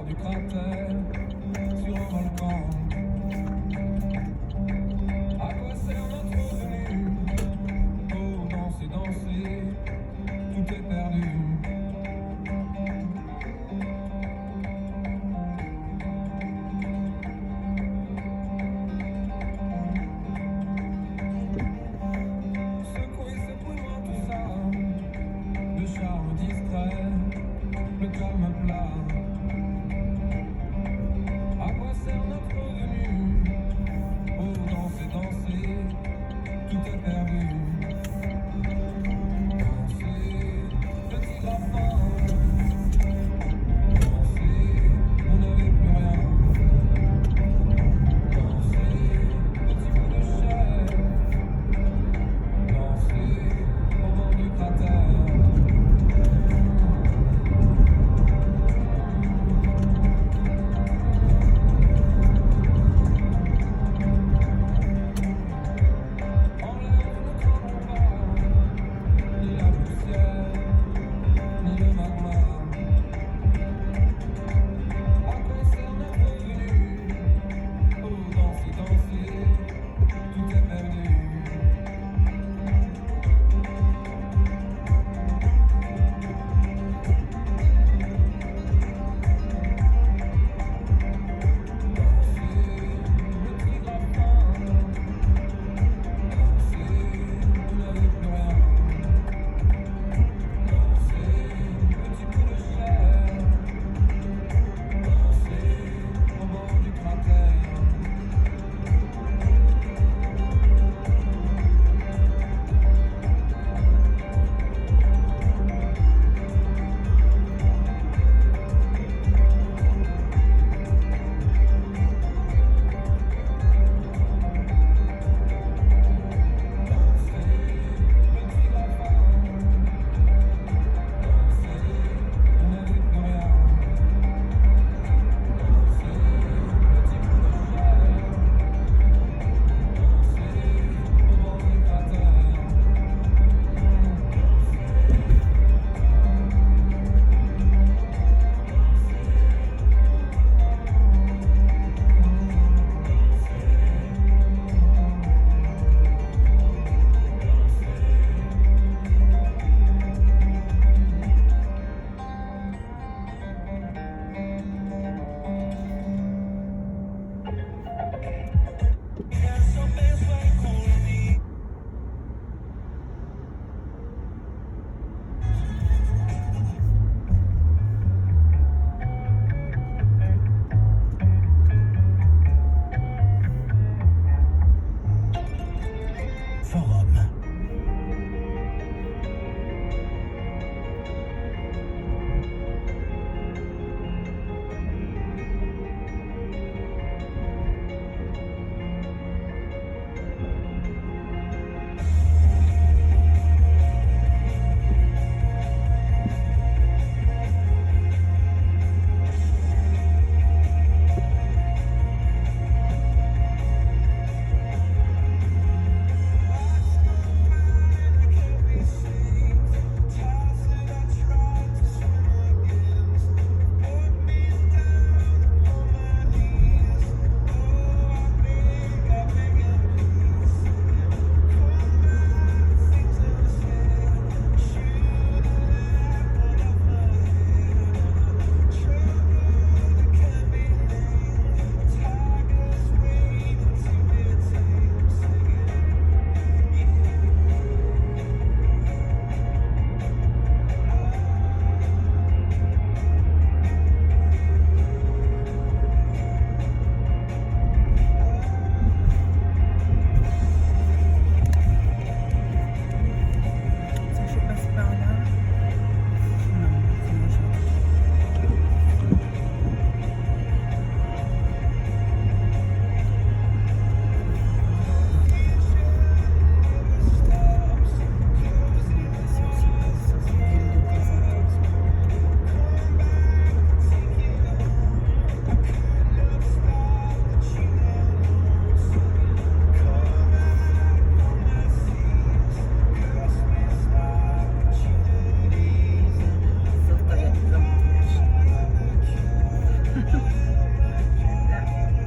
du cratère sur un volcan. À quoi sert notre venue? Oh, danser, danser, tout est perdu. Secouer, c'est pour moi tout ça. Le charme distrait, le calme plat.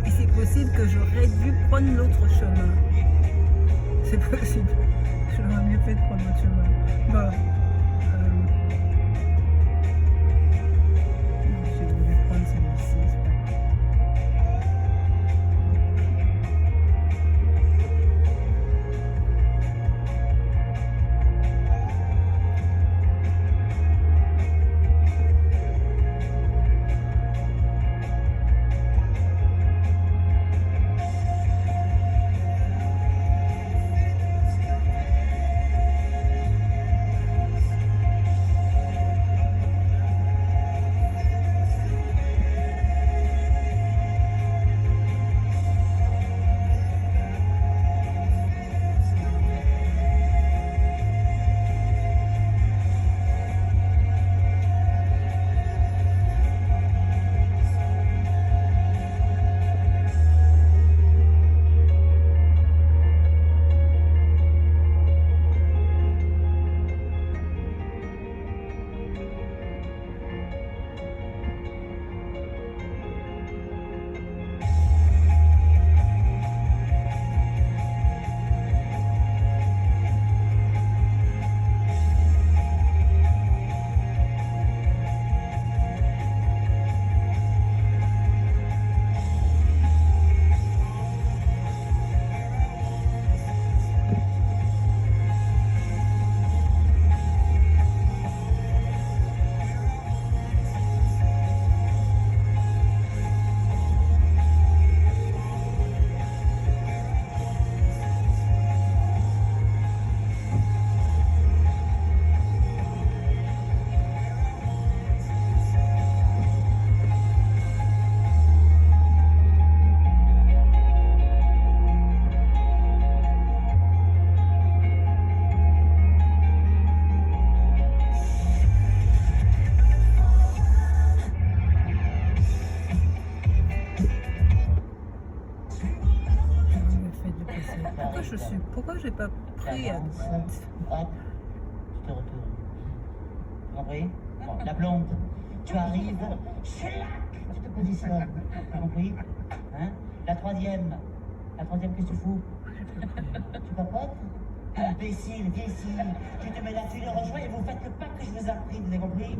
Et c'est possible que j'aurais dû prendre l'autre chemin. C'est possible. J'aurais mieux fait de prendre l'autre chemin. Bon. J'ai voulu prendre celui-ci, c'est pas grave. Pourquoi j'ai pas pris à droite? Hop, tu te retournes. Compris? Bon, la blonde, tu arrives, schlac, tu te positionnes. Compris? Hein? La troisième, qu'est-ce que tu fous? Tu papotes? Imbécile, viens ici. Tu te mets là, tu les rejoins et vous faites le pas que je vous ai appris, vous avez compris?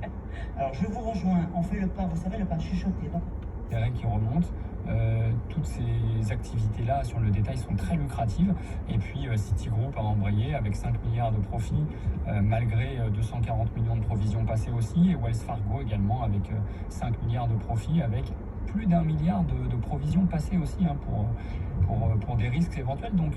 Alors je vous rejoins, on fait le pas, vous savez, le pas chuchoté. Terrain qui remonte. Toutes ces activités-là sur le détail sont très lucratives. Et puis Citigroup a embrayé avec 5 milliards de profits, malgré 240 millions de provisions passées aussi. Et Wells Fargo également avec 5 milliards de profits, avec plus d'1 milliard de provisions passées aussi, hein, pour des risques éventuels. Donc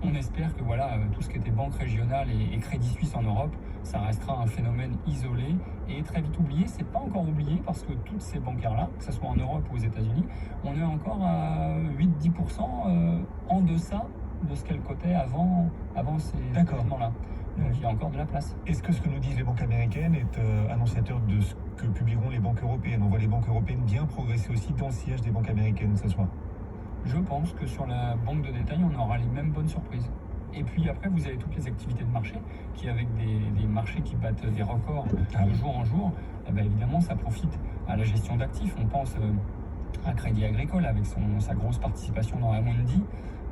on espère que voilà, tout ce qui était banque régionale et Crédit Suisse en Europe, ça restera un phénomène isolé et très vite oublié. C'est pas encore oublié parce que toutes ces bancaires-là, que ce soit en Europe ou aux États-Unis, on est encore à 8-10% en deçà de ce qu'elles cotaient avant ces événements-là. Donc il y a encore de la place. Est-ce que ce que nous disent les banques américaines est annonciateur de ce que publieront les banques européennes? On voit les banques européennes bien progresser aussi dans le sillage des banques américaines ce soir. Je pense que sur la banque de détail, on aura les mêmes bonnes surprises. Et puis après, vous avez toutes les activités de marché qui, avec des marchés qui battent des records de jour en jour, eh bien, évidemment, ça profite à la gestion d'actifs. On pense à Crédit Agricole avec sa grosse participation dans Amundi.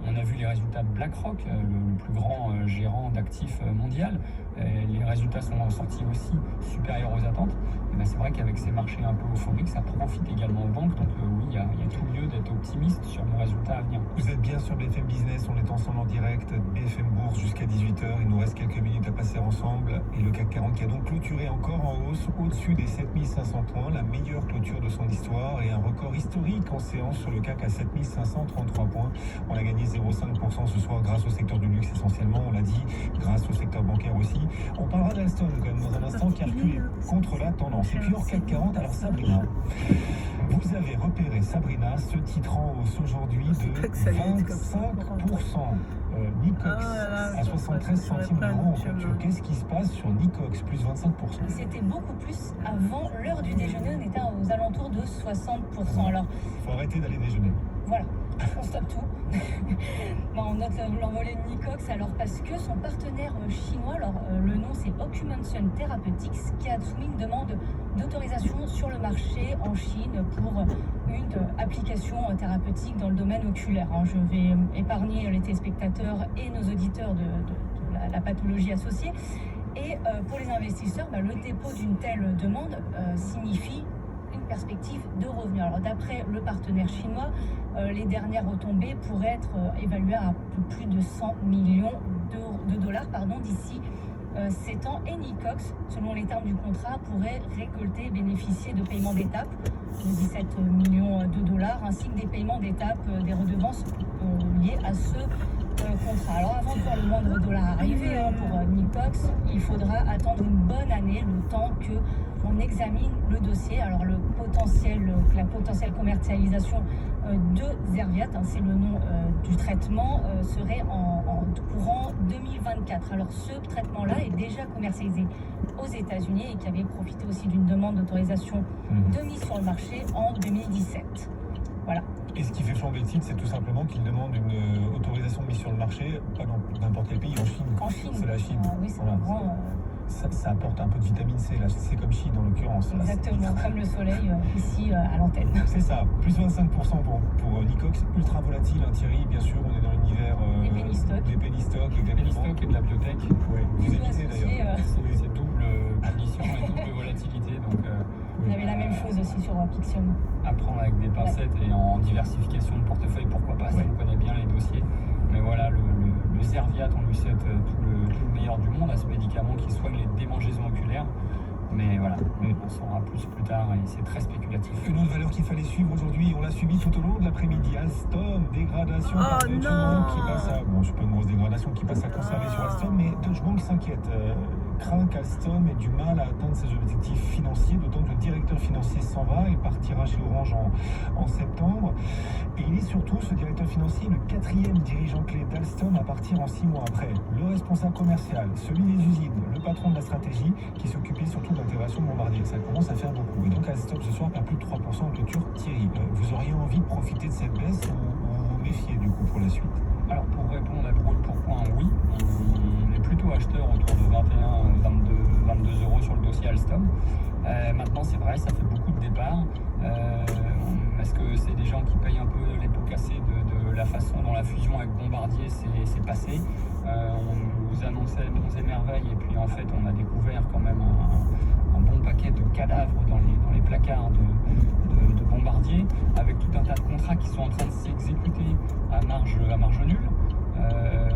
On a vu les résultats de BlackRock, le plus grand gérant d'actifs mondial. Les résultats sont sortis aussi supérieurs aux attentes. Et ben c'est vrai qu'avec ces marchés un peu euphoriques, ça profite également aux banques. Donc oui, il y a tout lieu d'être optimiste sur le résultat à venir. Vous êtes bien sur BFM Business, on est ensemble en direct, BFM Bourse jusqu'à 18h. Il nous reste quelques minutes à passer ensemble. Et le CAC 40 qui a donc clôturé encore en hausse au-dessus des 7500 points, la meilleure clôture de son histoire et un record historique en séance sur le CAC à 7533 points. On a gagné 0,5% ce soir grâce au secteur du luxe essentiellement, on l'a dit, grâce au secteur bancaire aussi. On parlera d'Alstom quand même dans un instant qui a reculé contre la tendance. Et puis hors CAC 40, alors Sabrina, vous avez repéré Sabrina, ce titre en hausse aujourd'hui de 25%. Nicox à 73 centimes d'euros en facture. Qu'est-ce qui se passe sur Nicox, plus 25%? C'était beaucoup plus avant l'heure du déjeuner, on était aux alentours de 60%. Alors, il faut arrêter d'aller déjeuner. Voilà, on stoppe tout. On note l'envolée de Nicox, alors parce que son partenaire chinois, alors le nom c'est Ocumension Therapeutics, qui a soumis une demande d'autorisation sur le marché en Chine pour une application thérapeutique dans le domaine oculaire. Je vais épargner les téléspectateurs et nos auditeurs de la pathologie associée. Et pour les investisseurs, le dépôt d'une telle demande signifie une perspective de revenus. Alors d'après le partenaire chinois, les dernières retombées pourraient être évaluées à plus de 100 millions de dollars d'ici 7 ans. Et Nicox, selon les termes du contrat, pourrait récolter et bénéficier de paiements d'étape de 17 millions de dollars, ainsi que des paiements d'étape des redevances liées à ce contrat. Alors avant de voir le moindre dollar arriver pour Nicox, il faudra attendre une bonne année, le temps que on examine le dossier. Alors la potentielle commercialisation de Zerviate, c'est le nom du traitement, serait en courant 2024. Alors ce traitement-là est déjà commercialisé aux États-Unis et qui avait profité aussi d'une demande d'autorisation de mise sur le marché en 2017. Voilà. Et ce qui fait flamber le titre, c'est tout simplement qu'il demande une autorisation de mise sur le marché, pas dans n'importe quel pays, en Chine. En Chine. C'est la Chine. Oui, c'est Voilà. un grand... Ça apporte un peu de vitamine C, là. C'est comme Chine en l'occurrence. Là, Exactement, comme le soleil ici à l'antenne. c'est ça, plus 25% pour Nicox, ultra volatile, Thierry, bien sûr, on est dans l'univers Des penny stocks. des penny stocks, exactement. Penny stock et de la biotech. Ouais, vous Plutôt évitez associé, d'ailleurs. C'est double condition et double volatilité. Donc, On avait la même chose aussi sur Pixium. apprendre avec des pincettes et en diversification de portefeuille, pourquoi pas, si on connaît bien les dossiers. Mais voilà, le Zerviate, on lui souhaite tout le meilleur du monde à ce médicament qui soigne les démangeaisons oculaires. Mais voilà, on saura plus tard et c'est très spéculatif. Une autre valeur qu'il fallait suivre aujourd'hui, on l'a suivi tout au long de l'après-midi. Alstom, dégradation Oh par Deutsche non. Bank qui passe à... Bon, c'est pas une grosse dégradation qui passe à conserver sur Alstom, mais Deutsche Bank s'inquiète. Craint qu'Alstom ait du mal à atteindre ses objectifs financiers, d'autant que le directeur financier s'en va, il partira chez Orange en septembre. Et il est surtout, ce directeur financier, le 4e dirigeant clé d'Alstom à partir en 6 mois après. Le responsable commercial, celui des usines, le patron de la stratégie, qui s'occupait surtout de l'intégration de Bombardier. Ça commence à faire beaucoup. Et donc Alstom ce soir perd plus de 3% en clôture. Thierry, vous auriez envie de profiter de cette baisse ou vous méfiez du coup pour la suite? Alors pour répondre à brûle pour point, oui, on est plutôt acheteur autour de 22 euros sur le dossier Alstom. Maintenant c'est vrai, ça fait beaucoup de départs. Est-ce que c'est des gens qui payent un peu les pots cassés de la façon dont la fusion avec Bombardier s'est passée? On nous annonçait bons et merveilles et puis en fait on a découvert quand même un bon paquet de cadavres dans les placards de Bombardier, avec tout un tas de contrats qui sont en train de s'exécuter à marge nulle.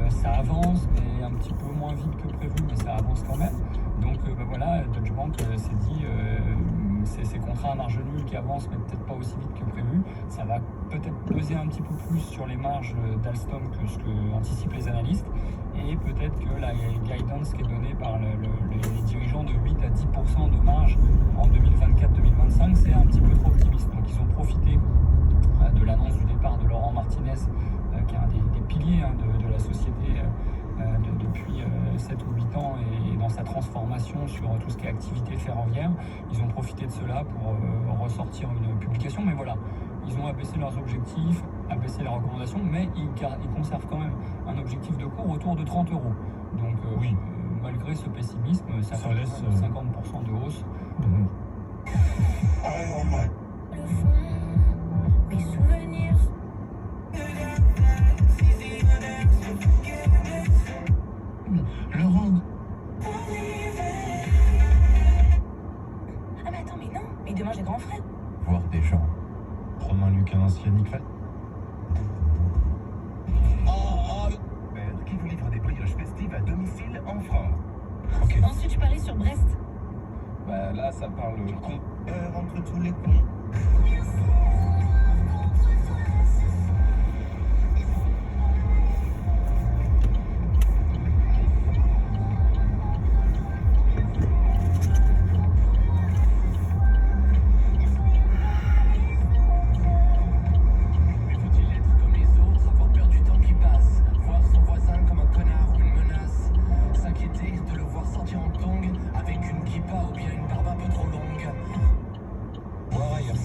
Ça avance, mais un petit peu moins vite que prévu, mais ça avance quand même. Donc voilà, Deutsche Bank s'est dit, ces contrats à marge nulle qui avancent, mais peut-être pas aussi vite que prévu, ça va peut-être peser un petit peu plus sur les marges d'Alstom que ce que anticipent les analystes. Et peut-être que la guidance qui est donnée par les dirigeants de 8 à 10% de marge en 2024-2025, c'est un petit peu trop optimiste. Donc ils ont profité de l'annonce du départ de Laurent Martinez, qui est un des piliers de la société depuis 7 ou 8 ans et dans sa transformation sur tout ce qui est activité ferroviaire. Ils ont profité de cela pour ressortir une publication. Mais voilà, ils ont abaissé leurs objectifs, abaissé leurs recommandations, mais ils conservent quand même un objectif de cours autour de 30 euros. Donc oui, malgré ce pessimisme, ça laisse 50% de hausse. Le fond, mes souvenirs. Laurent, Ah mais attends, mais non, mais demain j'ai grand frère. voir des gens. Romain Lucas, Yannick Fall. Qui vous livre des brioches festives à domicile en France. Ok. Ensuite je parie sur Brest. Bah là, ça parle con. Entre tous les cons. Mais faut-il être comme les autres, avoir peur du temps qui passe, voir son voisin comme un connard ou une menace, s'inquiéter de le voir sortir en tongs avec une kippa ou bien une barbe un peu trop longue. Voir ailleurs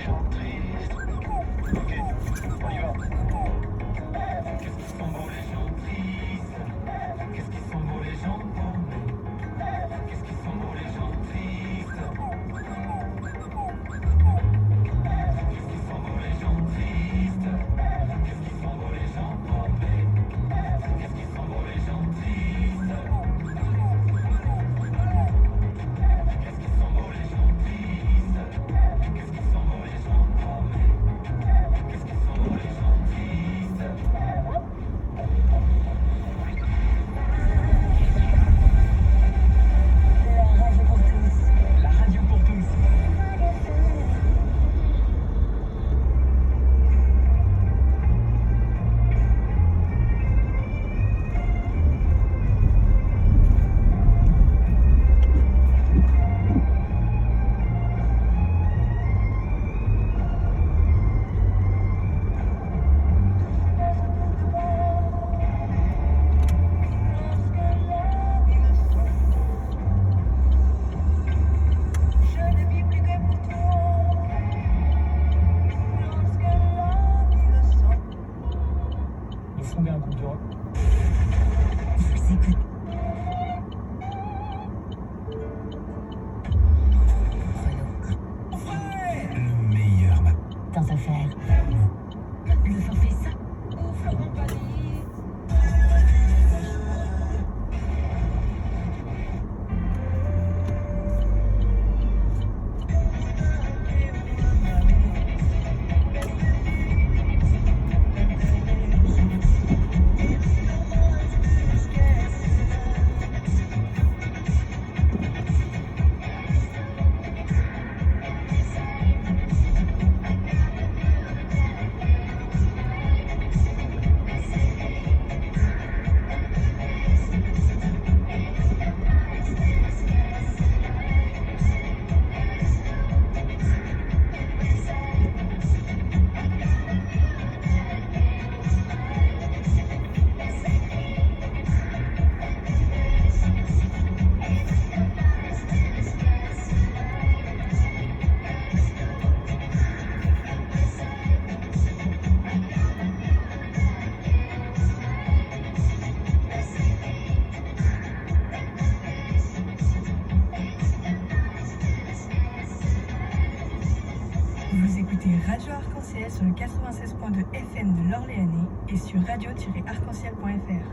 gens tristes. Ok, on y va. Qu'est-ce qu'ils sont beaux les gens tristes. Qu'est-ce qu'ils sont beaux les gens paumés. Qu'est-ce qu'ils sont beaux les gens tristes. Qu'est-ce qu'ils sont beaux les gens tristes. Qu'est-ce qu'ils sont beaux les gens paumés. Qu'est-ce qu'ils sont beaux les gens tristes. Qu'est-ce qu'ils sont beaux les gens tristes. Qu'est-ce qu'ils sont beaux les gens paumés. Qu'est-ce qu'ils sont beaux les gens tristes. La radio pour tous. Nous fonder un groupe de rock. Le meilleur matin. Tant à faire. Le forfait ça. Vous écoutez Radio Arc-en-Ciel sur le 96.2 FM de l'Orléanais et sur radio-arc-en-ciel.fr.